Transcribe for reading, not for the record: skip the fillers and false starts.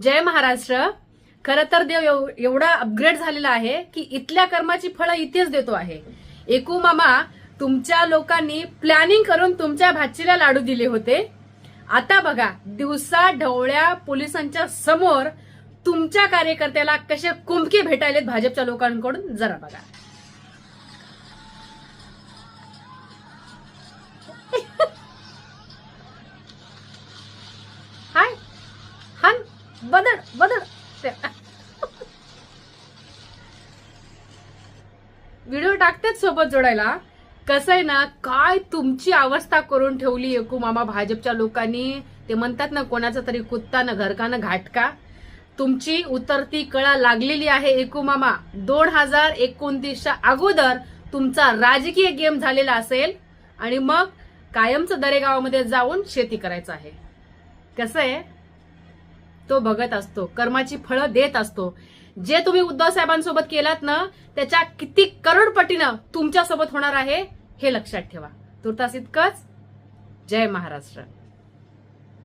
जय महाराष्ट्र. खरं तर देव एवढा अपग्रेड झालेला आहे की इथल्या कर्माची फळं इथेच देतो आहे. एकू मामा, तुमच्या लोकांनी प्लॅनिंग करून तुमच्या भाचीला लाडू दिले होते. आता बघा, दिवसा ढवळ्या पोलिसांच्या समोर तुमच्या कार्यकर्त्याला कसे कुंभके भेटायलेत भाजपच्या लोकांकडून, जरा बघा. हाय हान बदड बदड. व्हिडिओ टाकतेच सोबत जोडायला. कसं आहे ना, काय तुमची अवस्था करून ठेवली एकू मामा भाजपच्या लोकांनी. ते म्हणतात ना, कोणाचा तरी कुत्ता न घरका न घाटका. तुमची उतरती कळा लागलेली आहे एकू मामा. 2029च्या अगोदर तुमचा राजकीय गेम झालेला असेल आणि मग कायमचं दरेगावामध्ये जाऊन शेती करायचं आहे. कसं आहे, तो बघत असतो, कर्माची फळं देत असतो. जे तुम्ही उद्धव साहेबांसोबत केलात ना, त्याच्या किती करोडपटीनं तुमच्यासोबत होणार आहे हे लक्षात ठेवा. तुर्तास इतकंच. जय महाराष्ट्र.